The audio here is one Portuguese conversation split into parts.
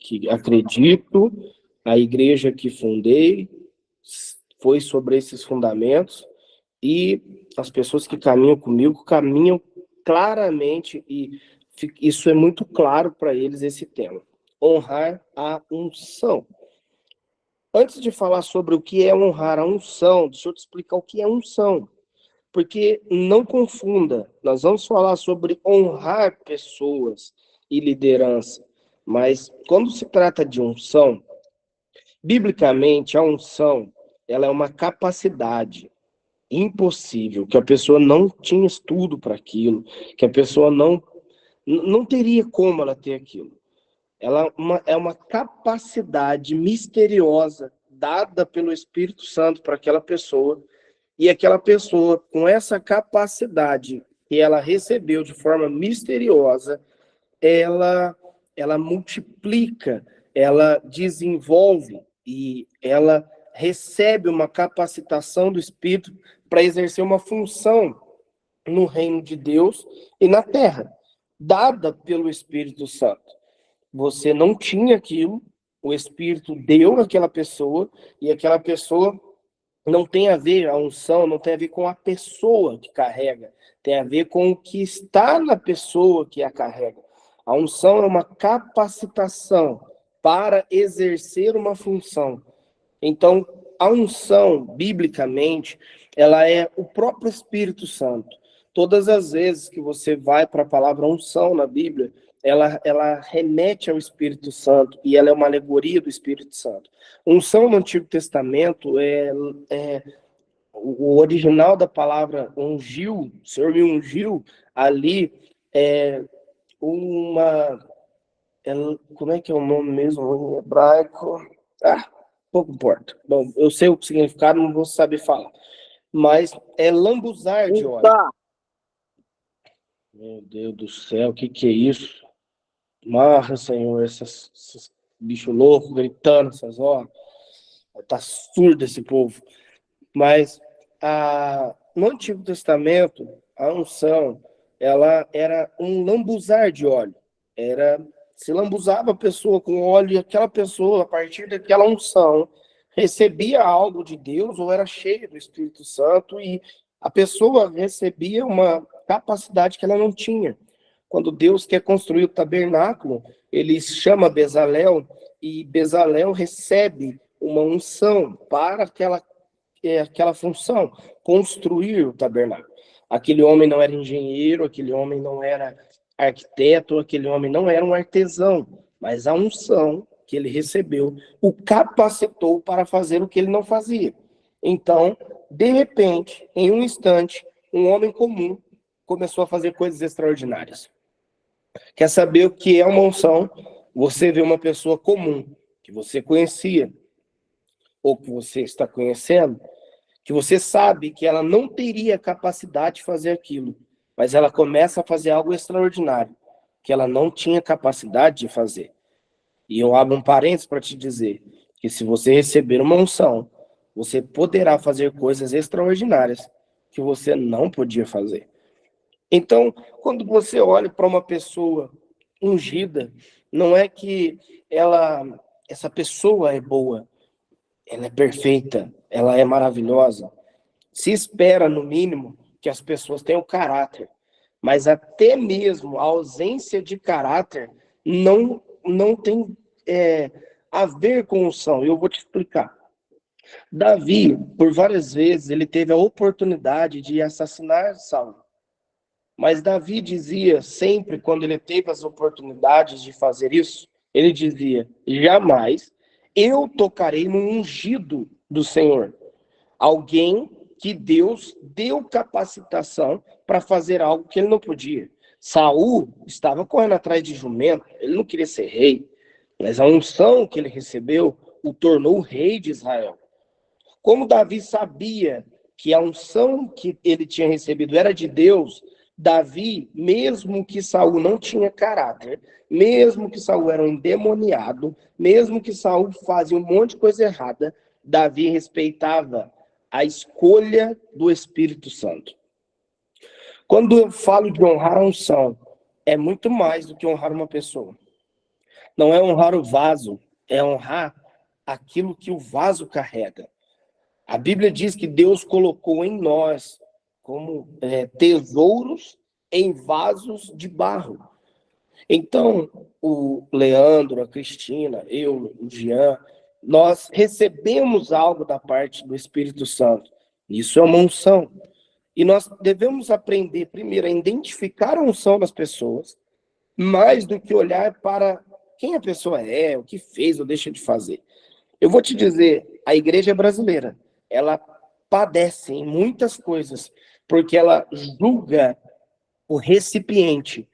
que acredito, a igreja que fundei foi sobre esses fundamentos, e as pessoas que caminham comigo caminham claramente, e isso é muito claro para eles, esse tema: honrar a unção. Antes de falar sobre o que é honrar a unção, deixa eu te explicar o que é unção. Porque não confunda, nós vamos falar sobre honrar pessoas e liderança, mas quando se trata de unção, biblicamente a unção, ela é uma capacidade impossível, que a pessoa não tinha estudo para aquilo, que a pessoa não teria como ela ter aquilo. Ela é uma capacidade misteriosa dada pelo Espírito Santo para aquela pessoa, e aquela pessoa, com essa capacidade que ela recebeu de forma misteriosa, ela multiplica, ela desenvolve e ela recebe uma capacitação do Espírito para exercer uma função no reino de Deus e na terra, dada pelo Espírito Santo. Você não tinha aquilo, o Espírito deu àquela pessoa, e aquela pessoa não tem a ver, a unção não tem a ver com a pessoa que carrega, tem a ver com o que está na pessoa que a carrega. A unção é uma capacitação para exercer uma função. Então, a unção, biblicamente, ela é o próprio Espírito Santo. Todas as vezes que você vai para a palavra unção na Bíblia, ela remete ao Espírito Santo, e ela é uma alegoria do Espírito Santo. Unção no Antigo Testamento o original da palavra ungiu, o Senhor me ungiu, ali é uma... como é que é o nome mesmo em hebraico? Pouco importa. Bom, eu sei o significado, não vou saber falar. Mas é lambuzar de óleo. Meu Deus do céu, o que é isso? Marra, Senhor, esses bichos loucos gritando essas horas. Tá surdo esse povo. Mas no Antigo Testamento, a unção, ela era um lambuzar de óleo. Se lambuzava a pessoa com óleo, e aquela pessoa, a partir daquela unção, recebia algo de Deus, ou era cheia do Espírito Santo, e a pessoa recebia uma capacidade que ela não tinha. Quando Deus quer construir o tabernáculo, ele chama Bezalel, e Bezalel recebe uma unção para aquela função, construir o tabernáculo. Aquele homem não era engenheiro, aquele homem não era arquiteto, aquele homem não era um artesão, mas a unção que ele recebeu o capacitou para fazer o que ele não fazia. Então, de repente, em um instante, um homem comum começou a fazer coisas extraordinárias. Quer saber o que é uma unção? Você vê uma pessoa comum, que você conhecia, ou que você está conhecendo, que você sabe que ela não teria capacidade de fazer aquilo, mas ela começa a fazer algo extraordinário, que ela não tinha capacidade de fazer. E eu abro um parênteses para te dizer que, se você receber uma unção, você poderá fazer coisas extraordinárias que você não podia fazer. Então, quando você olha para uma pessoa ungida, não é que essa pessoa é boa, ela é perfeita, ela é maravilhosa. Se espera, no mínimo, que as pessoas tenham caráter, mas até mesmo a ausência de caráter não tem a ver com unção. Eu vou te explicar. Davi, por várias vezes, ele teve a oportunidade de assassinar Saul. Mas Davi dizia sempre, quando ele teve as oportunidades de fazer isso, ele dizia: jamais eu tocarei no ungido do Senhor. Alguém que Deus deu capacitação para fazer algo que ele não podia. Saul estava correndo atrás de jumento, ele não queria ser rei, mas a unção que ele recebeu o tornou rei de Israel. Como Davi sabia que a unção que ele tinha recebido era de Deus, Davi, mesmo que Saul não tinha caráter, mesmo que Saul era um endemoniado, mesmo que Saul fazia um monte de coisa errada, Davi respeitava a escolha do Espírito Santo. Quando eu falo de honrar a unção, é muito mais do que honrar uma pessoa. Não é honrar o vaso, é honrar aquilo que o vaso carrega. A Bíblia diz que Deus colocou em nós como tesouros em vasos de barro. Então, o Leandro, a Cristina, eu, o Jean, nós recebemos algo da parte do Espírito Santo. Isso é uma unção. E nós devemos aprender, primeiro, a identificar a unção das pessoas, mais do que olhar para quem a pessoa é, o que fez ou deixa de fazer. Eu vou te dizer, a igreja brasileira, ela padece em muitas coisas, porque ela julga o recipiente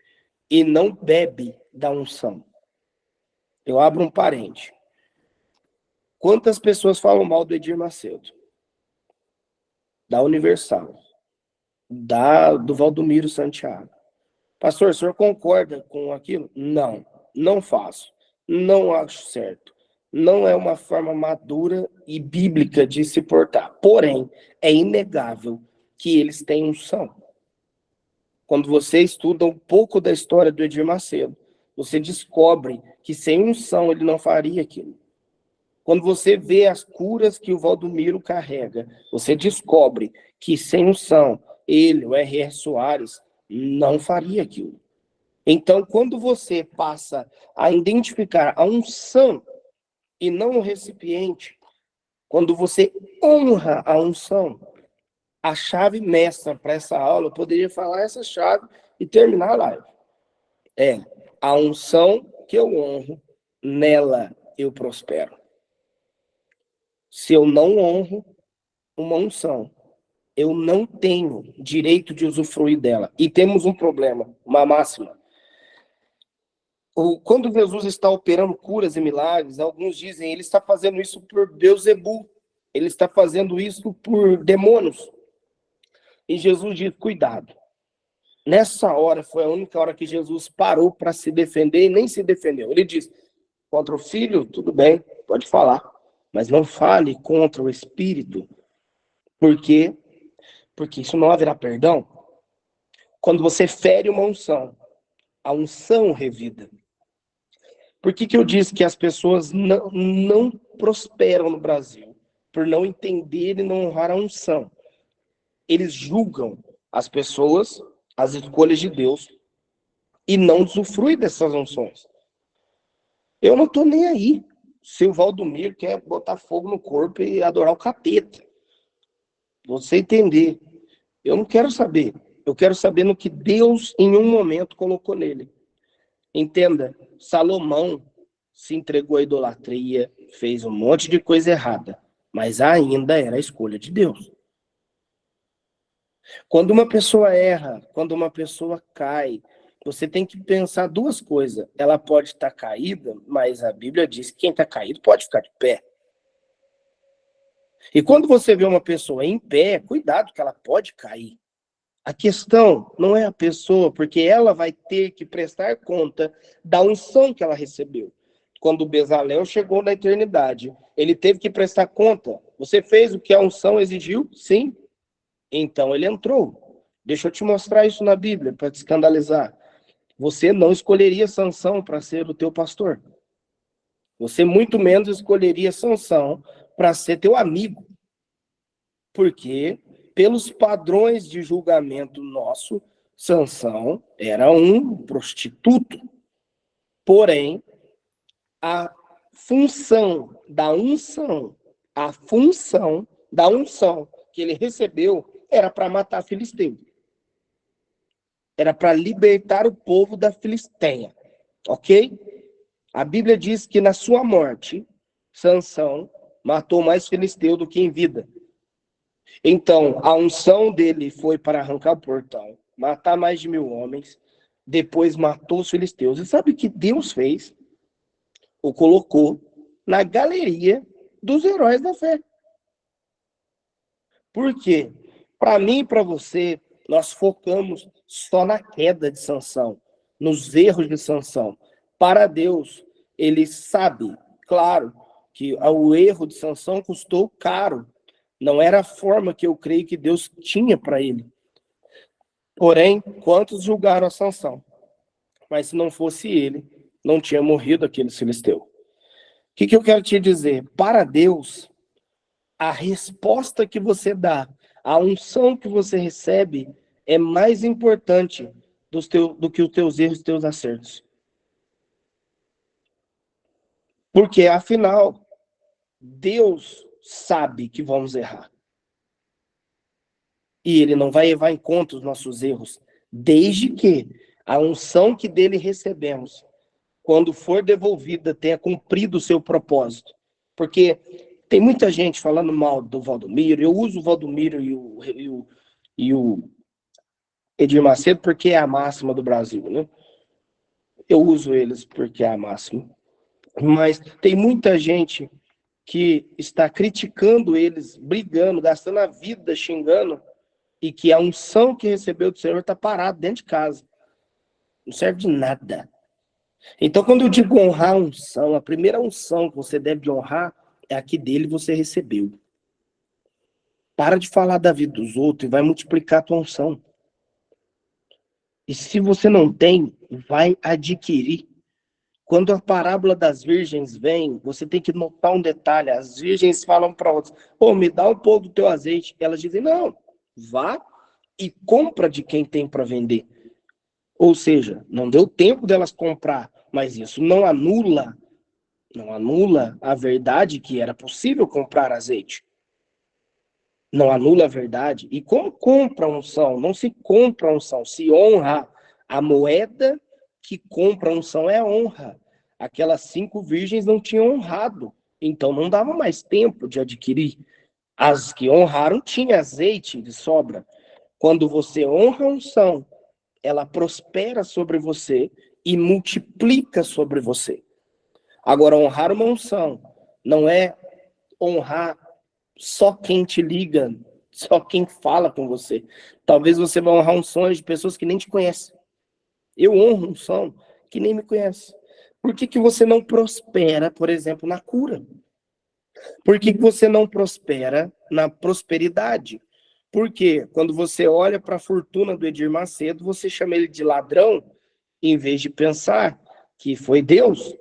e não bebe da unção. Eu abro um parente. Quantas pessoas falam mal do Edir Macedo? Da Universal. Do Valdomiro Santiago. Pastor, o senhor concorda com aquilo? Não, não faço. Não acho certo. Não é uma forma madura e bíblica de se portar. Porém, é inegável que eles têm unção. Quando você estuda um pouco da história do Edir Macedo, você descobre que sem unção ele não faria aquilo. Quando você vê as curas que o Valdomiro carrega, você descobre que sem unção, ele, o R.R. Soares, não faria aquilo. Então, quando você passa a identificar a unção e não o recipiente, quando você honra a unção, a chave mestra para essa aula, eu poderia falar essa chave e terminar a live. É a unção que eu honro, nela eu prospero. Se eu não honro uma unção, eu não tenho direito de usufruir dela. E temos um problema, uma máxima. Quando Jesus está operando curas e milagres, alguns dizem ele está fazendo isso por Beelzebul, ele está fazendo isso por demônios. E Jesus diz, cuidado. Nessa hora, foi a única hora que Jesus parou para se defender e nem se defendeu. Ele diz, contra o filho, tudo bem, pode falar, mas não fale contra o espírito, porque isso não haverá perdão. Quando você fere uma unção, a unção revida. Por que eu disse que as pessoas não prosperam no Brasil? Por não entender e não honrar a unção. Eles julgam as pessoas, as escolhas de Deus, e não usufruem dessas unções. Eu não estou nem aí se o Valdomiro quer botar fogo no corpo e adorar o capeta. Você entender. Eu não quero saber. Eu quero saber no que Deus, em um momento, colocou nele. Entenda, Salomão se entregou à idolatria, fez um monte de coisa errada, mas ainda era a escolha de Deus. Quando uma pessoa erra, quando uma pessoa cai, você tem que pensar duas coisas. Ela pode estar caída, mas a Bíblia diz que quem está caído pode ficar de pé. E quando você vê uma pessoa em pé, cuidado que ela pode cair. A questão não é a pessoa, porque ela vai ter que prestar conta da unção que ela recebeu. Quando o Bezalel chegou na eternidade, ele teve que prestar conta. Você fez o que a unção exigiu? Sim. Então ele entrou. Deixa eu te mostrar isso na Bíblia, para te escandalizar. Você não escolheria Sansão para ser o teu pastor. Você muito menos escolheria Sansão para ser teu amigo. Porque, pelos padrões de julgamento nosso, Sansão era um prostituto. Porém, a função da unção que ele recebeu era para matar filisteu. Era para libertar o povo da Filisteia. Ok? A Bíblia diz que na sua morte, Sansão matou mais filisteu do que em vida. Então, a unção dele foi para arrancar o portão, matar mais de 1.000 homens, depois matou os filisteus. E sabe o que Deus fez? O colocou na galeria dos heróis da fé. Por quê? Para mim e para você, nós focamos só na queda de Sansão, nos erros de Sansão. Para Deus, ele sabe, claro, que o erro de Sansão custou caro. Não era a forma que eu creio que Deus tinha para ele. Porém, quantos julgaram a Sansão? Mas se não fosse ele, não tinha morrido aquele filisteu. O que eu quero te dizer? Para Deus, a resposta que você dá, a unção que você recebe é mais importante do que os teus erros e teus acertos. Porque, afinal, Deus sabe que vamos errar. E Ele não vai levar em conta os nossos erros, desde que a unção que dele recebemos, quando for devolvida, tenha cumprido o seu propósito. Porque tem muita gente falando mal do Valdomiro. Eu uso o Valdomiro e o Edir Macedo porque é a máxima do Brasil, né? Eu uso eles porque é a máxima. Mas tem muita gente que está criticando eles, brigando, gastando a vida xingando, e que a unção que recebeu do Senhor está parada dentro de casa. Não serve de nada. Então, quando eu digo honrar a unção, a primeira unção que você deve honrar é a que dele você recebeu. Para de falar da vida dos outros e vai multiplicar a tua unção. E se você não tem, vai adquirir. Quando a parábola das virgens vem, você tem que notar um detalhe. As virgens falam para outras, me dá um pouco do teu azeite. Elas dizem, não, vá e compra de quem tem para vender. Ou seja, não deu tempo delas comprar, mas isso não anula a verdade que era possível comprar azeite. Não anula a verdade. E como compra unção? Não se compra unção, se honra. A moeda que compra unção é honra. Aquelas 5 virgens não tinham honrado, então não dava mais tempo de adquirir. As que honraram tinham azeite de sobra. Quando você honra a unção, ela prospera sobre você e multiplica sobre você. Agora, honrar uma unção não é honrar só quem te liga, só quem fala com você. Talvez você vai honrar unções de pessoas que nem te conhecem. Eu honro unção que nem me conhece. Por que você não prospera, por exemplo, na cura? Por que você não prospera na prosperidade? Porque quando você olha para a fortuna do Edir Macedo, você chama ele de ladrão, em vez de pensar que foi Deus.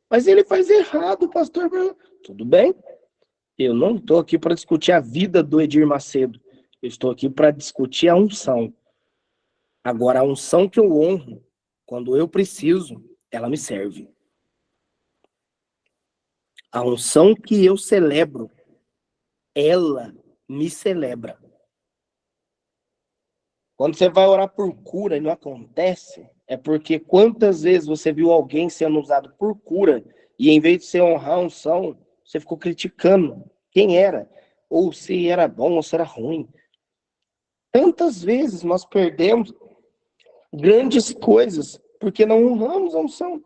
Mas ele faz errado, pastor. Tudo bem. Eu não estou aqui para discutir a vida do Edir Macedo. Eu estou aqui para discutir a unção. Agora, a unção que eu honro, quando eu preciso, ela me serve. A unção que eu celebro, ela me celebra. Quando você vai orar por cura e não acontece, é porque quantas vezes você viu alguém sendo usado por cura e em vez de você honrar a unção, você ficou criticando quem era, ou se era bom ou se era ruim. Tantas vezes nós perdemos grandes coisas porque não honramos a unção.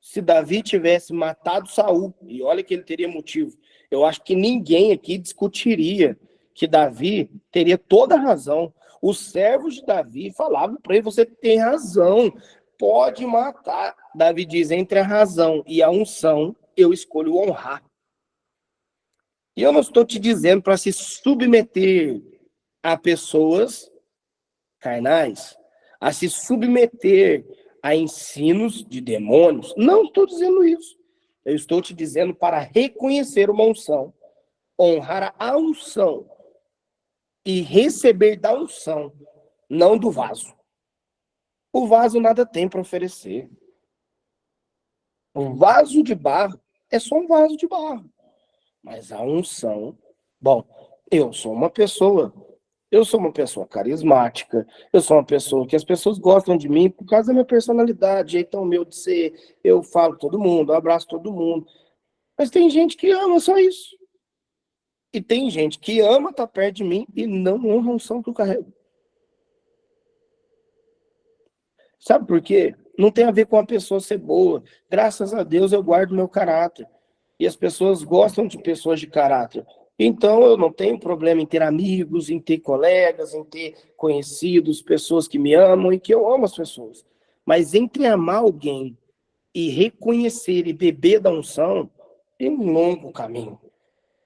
Se Davi tivesse matado Saul, e olha que ele teria motivo, eu acho que ninguém aqui discutiria que Davi teria toda a razão. Os servos de Davi falavam para ele, você tem razão, pode matar. Davi diz, entre a razão e a unção, eu escolho honrar. E eu não estou te dizendo para se submeter a pessoas carnais, a se submeter a ensinos de demônios. Não estou dizendo isso. Eu estou te dizendo para reconhecer uma unção, honrar a unção e receber da unção, não do vaso. O vaso nada tem para oferecer. O vaso de barro é só um vaso de barro. Mas a unção... Bom, eu sou uma pessoa carismática, eu sou uma pessoa que as pessoas gostam de mim por causa da minha personalidade, jeitão meu de ser, eu falo com todo mundo, eu abraço todo mundo. Mas tem gente que ama só isso. E tem gente que ama estar perto de mim e não honra a unção que eu carrego. Sabe por quê? Não tem a ver com a pessoa ser boa. Graças a Deus eu guardo meu caráter. E as pessoas gostam de pessoas de caráter. Então eu não tenho problema em ter amigos, em ter colegas, em ter conhecidos, pessoas que me amam e que eu amo as pessoas. Mas entre amar alguém e reconhecer e beber da unção, tem um longo caminho.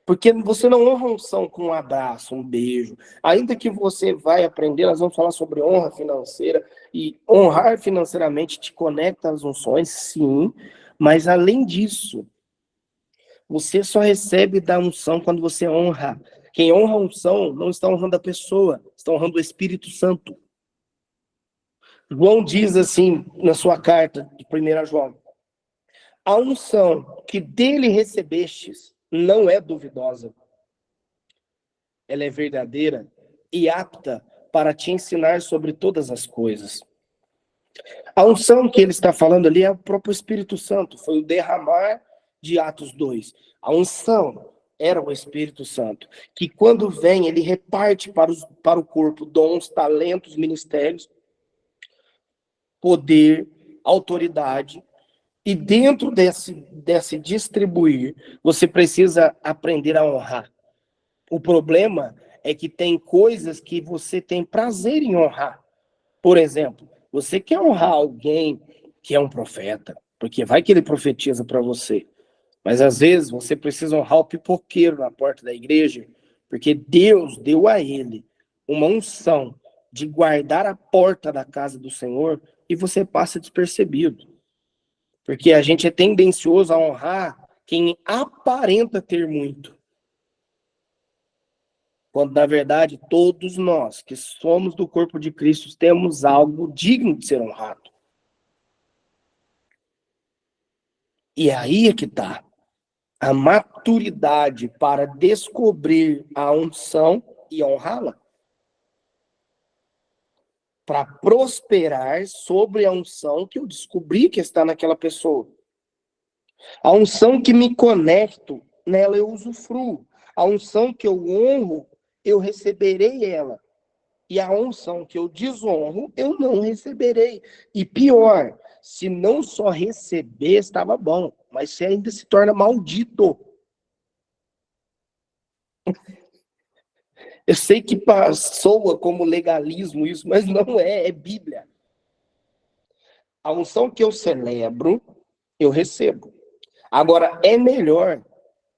Porque você não honra a unção com um abraço, um beijo. Ainda que você vai aprender, nós vamos falar sobre honra financeira, e honrar financeiramente te conecta às unções, sim, mas além disso, você só recebe da unção quando você honra. Quem honra a unção não está honrando a pessoa, está honrando o Espírito Santo. João diz assim na sua carta de 1 João: a unção que dele recebestes não é duvidosa. Ela é verdadeira e apta para te ensinar sobre todas as coisas. A unção que ele está falando ali é o próprio Espírito Santo, foi o derramar de Atos 2. A unção era o Espírito Santo, que quando vem, ele reparte para o corpo dons, talentos, ministérios, poder, autoridade, e dentro desse distribuir, você precisa aprender a honrar. O problema é que tem coisas que você tem prazer em honrar. Por exemplo, você quer honrar alguém que é um profeta, porque vai que ele profetiza para você. Mas às vezes você precisa honrar o pipoqueiro na porta da igreja, porque Deus deu a ele uma unção de guardar a porta da casa do Senhor e você passa despercebido. Porque a gente é tendencioso a honrar quem aparenta ter muito. Quando, na verdade, todos nós que somos do corpo de Cristo temos algo digno de ser honrado. E aí é que está a maturidade para descobrir a unção e honrá-la. Para prosperar sobre a unção que eu descobri que está naquela pessoa. A unção que me conecto, nela eu usufruo. A unção que eu honro, eu receberei ela. E a unção que eu desonro, eu não receberei. E pior, se não só receber, estava bom, mas se ainda se torna maldito. Eu sei que soa como legalismo isso, mas não é, é Bíblia. A unção que eu celebro, eu recebo. Agora, é melhor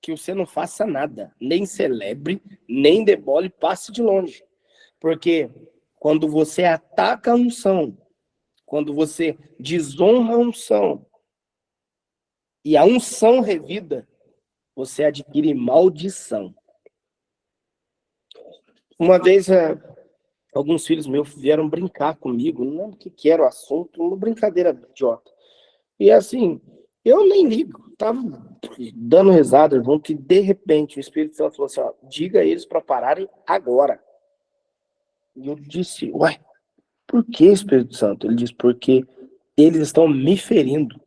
que você não faça nada, nem celebre, nem debole, passe de longe. Porque quando você ataca a unção, quando você desonra a unção, e a unção revida, você adquire maldição. Uma vez, alguns filhos meus vieram brincar comigo, não lembro o que era o assunto, uma brincadeira idiota. E assim, eu nem ligo, tava dando risada junto, e de repente o Espírito Santo falou assim, ó, diga a eles para pararem agora. E eu disse, ué, por que, Espírito Santo? Ele disse, porque eles estão me ferindo.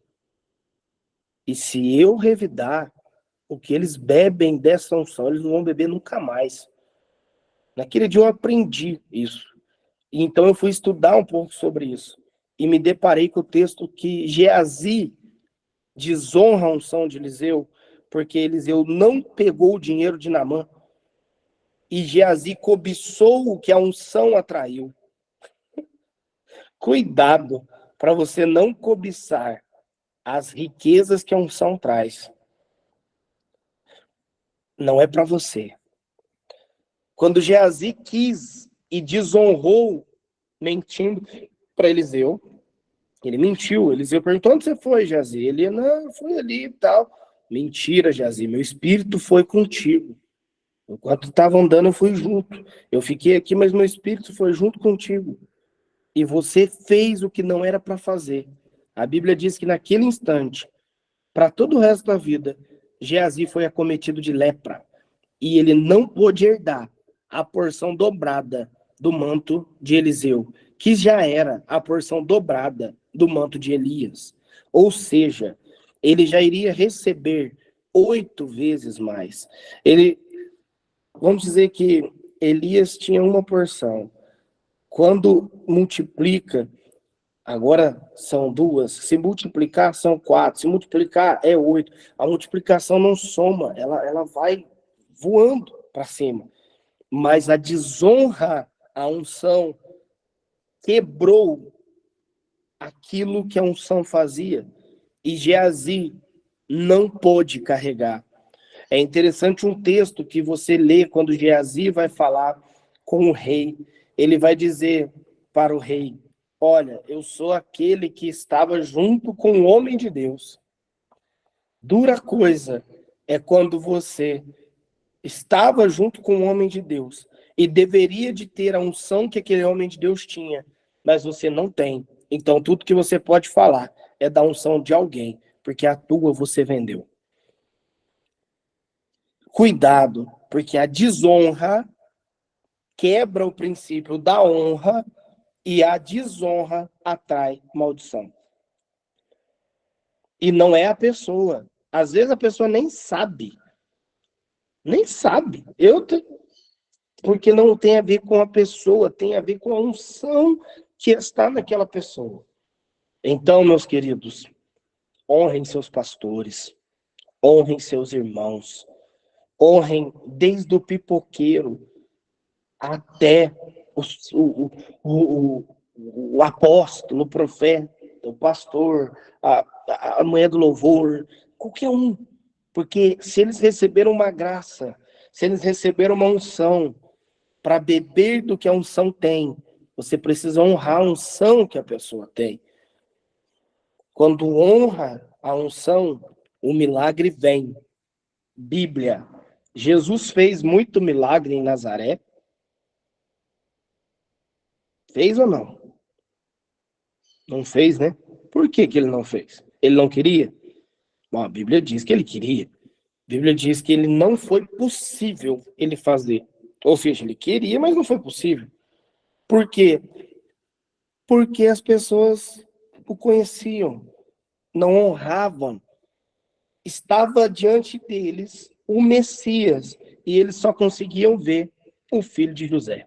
E se eu revidar o que eles bebem dessa unção, eles não vão beber nunca mais. Naquele dia eu aprendi isso. E então eu fui estudar um pouco sobre isso. E me deparei com o texto que Geazi desonra a unção de Eliseu, porque Eliseu não pegou o dinheiro de Naamã. E Geazi cobiçou o que a unção atraiu. Cuidado para você não cobiçar as riquezas que a unção traz. Não é para você. Quando Geazi quis e desonrou, mentindo para Eliseu, ele mentiu. Eliseu perguntou, onde você foi, Geazi? Ele, não, fui ali e tal. Mentira, Geazi, meu espírito foi contigo. Enquanto estavam andando, eu fui junto. Eu fiquei aqui, mas meu espírito foi junto contigo. E você fez o que não era para fazer. A Bíblia diz que naquele instante, para todo o resto da vida, Geazi foi acometido de lepra. E ele não pôde herdar a porção dobrada do manto de Eliseu, que já era a porção dobrada do manto de Elias. Ou seja, ele já iria receber 8 vezes mais. Vamos dizer que Elias tinha uma porção. Quando multiplica, agora são 2. Se multiplicar, são 4. Se multiplicar, é 8. A multiplicação não soma, ela vai voando para cima. Mas a desonra, a unção, quebrou aquilo que a unção fazia. E Geazi não pôde carregar. É interessante um texto que você lê quando Geazi vai falar com o rei. Ele vai dizer para o rei: olha, eu sou aquele que estava junto com o homem de Deus. Dura coisa é quando você estava junto com o homem de Deus e deveria de ter a unção que aquele homem de Deus tinha, mas você não tem. Então tudo que você pode falar é da unção de alguém, porque a tua você vendeu. Cuidado, porque a desonra quebra o princípio da honra e a desonra atrai maldição. E não é a pessoa. Às vezes a pessoa nem sabe. Nem sabe. Porque não tem a ver com a pessoa, tem a ver com a unção que está naquela pessoa. Então, meus queridos, honrem seus pastores, honrem seus irmãos, honrem desde o pipoqueiro até o apóstolo, o profeta, o pastor, a mulher do louvor, qualquer um. Porque se eles receberam uma graça, se eles receberam uma unção, para beber do que a unção tem, você precisa honrar a unção que a pessoa tem. Quando honra a unção, o milagre vem. Bíblia. Jesus fez muito milagre em Nazaré. Fez ou não? Não fez, né? Por que ele não fez? Ele não queria? Bom, a Bíblia diz que ele queria. A Bíblia diz que ele não foi possível ele fazer. Ou seja, ele queria, mas não foi possível. Por quê? Porque as pessoas o conheciam, não honravam. Estava diante deles o Messias e eles só conseguiam ver o filho de José.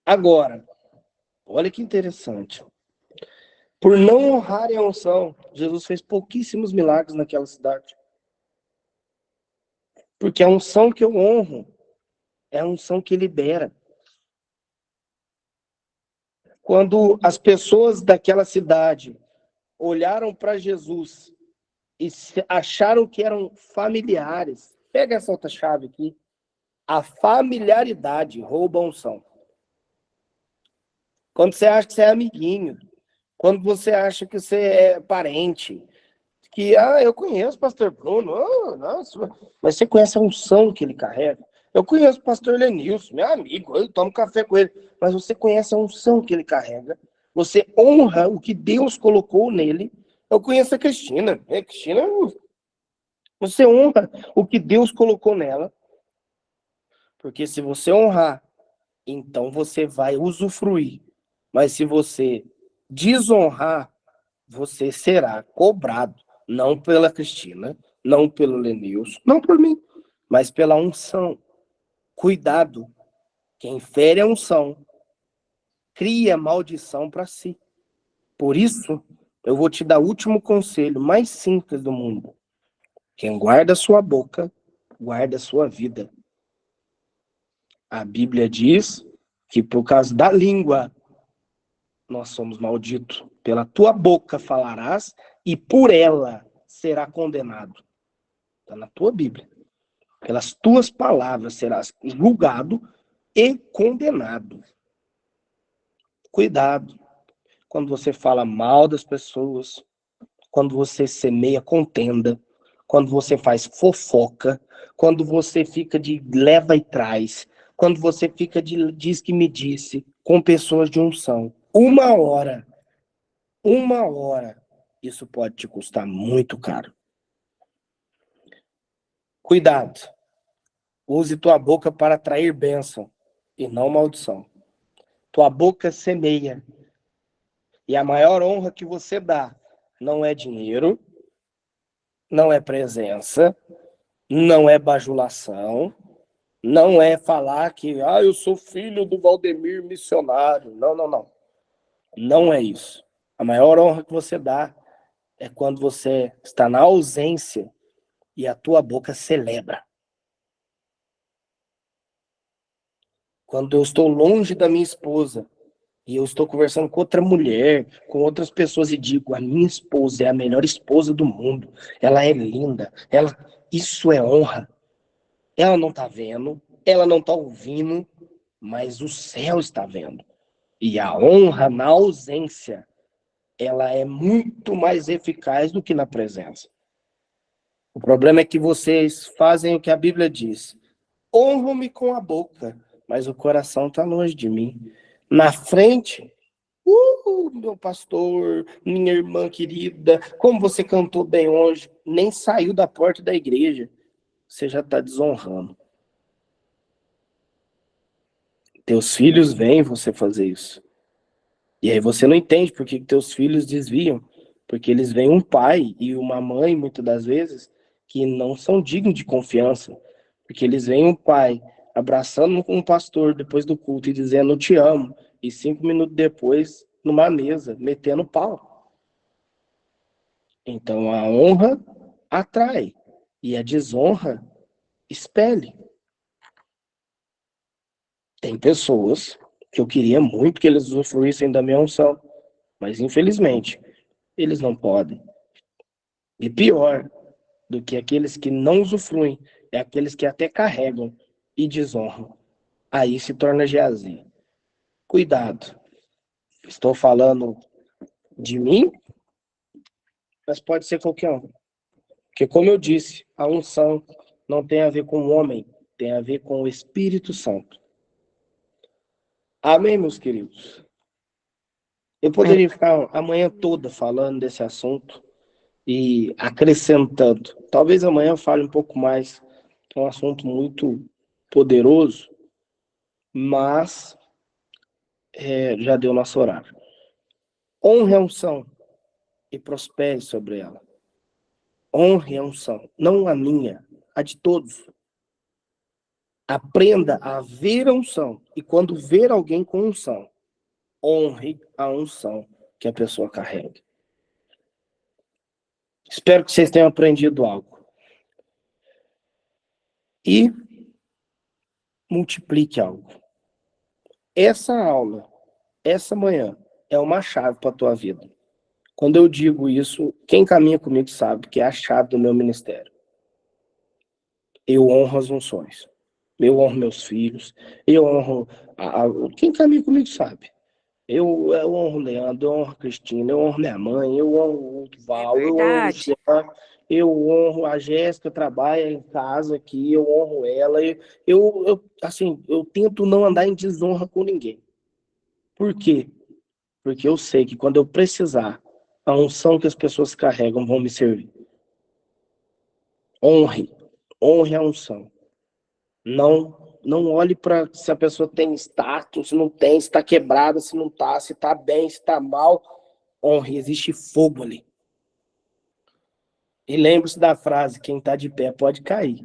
Agora, olha que interessante. Por não honrarem a unção, Jesus fez pouquíssimos milagres naquela cidade. Porque a unção que eu honro é a unção que libera. Quando as pessoas daquela cidade olharam para Jesus e acharam que eram familiares, pega essa outra chave aqui, a familiaridade rouba a unção. Quando você acha que você é amiguinho, quando você acha que você é parente, que, eu conheço o pastor Bruno, nossa, mas você conhece a unção que ele carrega? Eu conheço o pastor Lenilson, meu amigo, eu tomo café com ele, mas você conhece a unção que ele carrega, você honra o que Deus colocou nele. Eu conheço a Cristina, você honra o que Deus colocou nela, porque se você honrar, então você vai usufruir. Mas se você desonrar, você será cobrado, não pela Cristina, não pelo Lenilson, não por mim, mas pela unção. Cuidado, quem fere a unção cria maldição para si. Por isso, eu vou te dar o último conselho mais simples do mundo. Quem guarda a sua boca, guarda a sua vida. A Bíblia diz que por causa da língua nós somos malditos. Pela tua boca falarás e por ela será condenado. Está na tua Bíblia. Pelas tuas palavras serás julgado e condenado. Cuidado quando você fala mal das pessoas, quando você semeia contenda, quando você faz fofoca, quando você fica de leva e traz, quando você fica de diz que me disse com pessoas de unção. Uma hora, isso pode te custar muito caro. Cuidado. Use tua boca para atrair bênção e não maldição. Tua boca semeia. E a maior honra que você dá não é dinheiro, não é presença, não é bajulação, não é falar que eu sou filho do Valdemir missionário. Não, não, não. Não é isso. A maior honra que você dá é quando você está na ausência e a tua boca celebra. Quando eu estou longe da minha esposa e eu estou conversando com outra mulher, com outras pessoas e digo, a minha esposa é a melhor esposa do mundo, ela é linda, isso é honra. Ela não está vendo, ela não está ouvindo, mas o céu está vendo. E a honra na ausência, ela é muito mais eficaz do que na presença. O problema é que vocês fazem o que a Bíblia diz. Honram-me com a boca, mas o coração está longe de mim. Na frente, meu pastor, minha irmã querida, como você cantou bem hoje, nem saiu da porta da igreja. Você já está desonrando. Teus filhos veem você fazer isso. E aí você não entende por que teus filhos desviam. Porque eles veem um pai e uma mãe, muitas das vezes, que não são dignos de confiança. Porque eles veem um pai abraçando um pastor depois do culto e dizendo, eu te amo. E 5 minutos depois, numa mesa, metendo pau. Então a honra atrai. E a desonra expele. Tem pessoas que eu queria muito que eles usufruíssem da minha unção. Mas infelizmente, eles não podem. E pior do que aqueles que não usufruem, é aqueles que até carregam e desonram. Aí se torna Geazi. Cuidado. Estou falando de mim, mas pode ser qualquer um. Porque, como eu disse, a unção não tem a ver com o homem, tem a ver com o Espírito Santo. Amém, meus queridos? Eu poderia ficar a manhã toda falando desse assunto e acrescentando. Talvez amanhã eu fale um pouco mais. É um assunto muito poderoso, mas já deu nosso horário. Honre a unção e prospere sobre ela. Honre a unção, não a minha, a de todos. Aprenda a ver a unção e quando ver alguém com unção, honre a unção que a pessoa carrega. Espero que vocês tenham aprendido algo. E multiplique algo. Essa aula, essa manhã, é uma chave para a tua vida. Quando eu digo isso, quem caminha comigo sabe que é a chave do meu ministério. Eu honro as unções. Eu honro meus filhos. Eu honro... Quem caminha comigo sabe. Eu honro o Leandro, eu honro a Cristina, eu honro minha mãe, eu honro o Val, eu honro o Luciano, eu honro a Jéssica, trabalha em casa aqui, eu honro ela. Assim, eu tento não andar em desonra com ninguém. Por quê? Porque eu sei que quando eu precisar, a unção que as pessoas carregam vão me servir. Honre a unção. Não olhe para se a pessoa tem status, se não tem, se está quebrada, se não está, se está bem, se está mal. Honre, existe fogo ali. E lembre-se da frase, quem está de pé pode cair,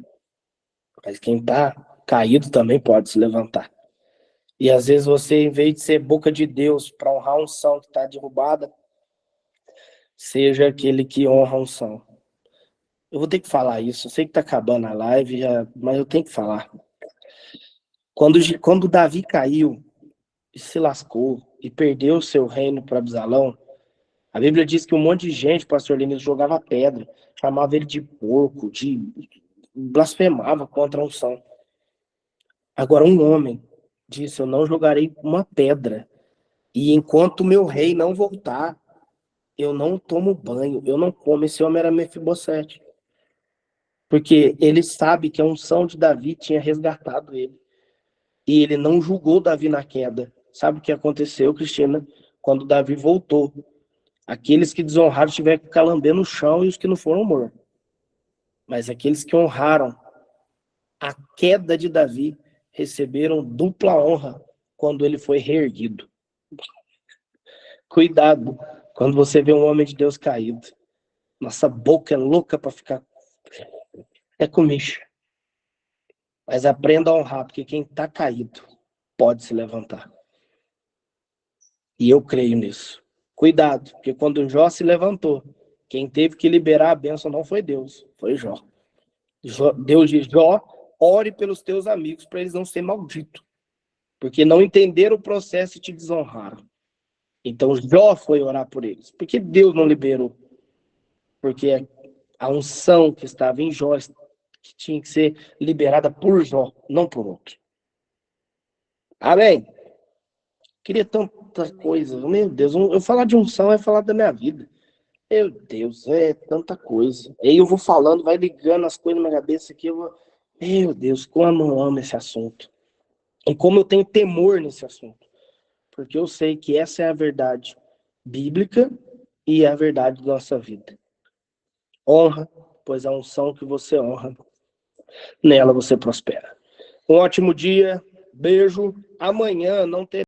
mas quem está caído também pode se levantar. E às vezes você, em vez de ser boca de Deus para honrar a unção que está derrubada, seja aquele que honra a unção. Eu vou ter que falar isso, eu sei que está acabando a live, mas eu tenho que falar. Quando Davi caiu e se lascou e perdeu o seu reino para Absalão, a Bíblia diz que um monte de gente, pastor Lênin, jogava pedra, chamava ele de porco, blasfemava contra a unção. Agora um homem disse, eu não jogarei uma pedra, e enquanto meu rei não voltar, eu não tomo banho, eu não como. Esse homem era Mefibosete. Porque ele sabe que a unção de Davi tinha resgatado ele. E ele não julgou Davi na queda. Sabe o que aconteceu, Cristina? Quando Davi voltou, aqueles que desonraram tiveram que ficar lambendo o chão e os que não foram mortos. Mas aqueles que honraram a queda de Davi receberam dupla honra quando ele foi reerguido. Cuidado quando você vê um homem de Deus caído. Nossa boca é louca para ficar comichão. Mas aprenda a honrar, porque quem está caído pode se levantar. E eu creio nisso. Cuidado, porque quando Jó se levantou, quem teve que liberar a bênção não foi Deus, foi Jó. Deus diz, Jó, ore pelos teus amigos para eles não serem malditos. Porque não entenderam o processo e te desonraram. Então Jó foi orar por eles. Por que Deus não liberou? Porque a unção que estava em Jó, que tinha que ser liberada por Jó, não por outro. Amém? Queria tanta coisa. Meu Deus, eu falar de unção é falar da minha vida. Meu Deus, é tanta coisa. Aí eu vou falando, vai ligando as coisas na minha cabeça aqui. Meu Deus, como eu amo esse assunto. E como eu tenho temor nesse assunto. Porque eu sei que essa é a verdade bíblica e é a verdade da nossa vida. Honra, pois a unção que você honra, nela você prospera. Um ótimo dia, beijo. Amanhã não terá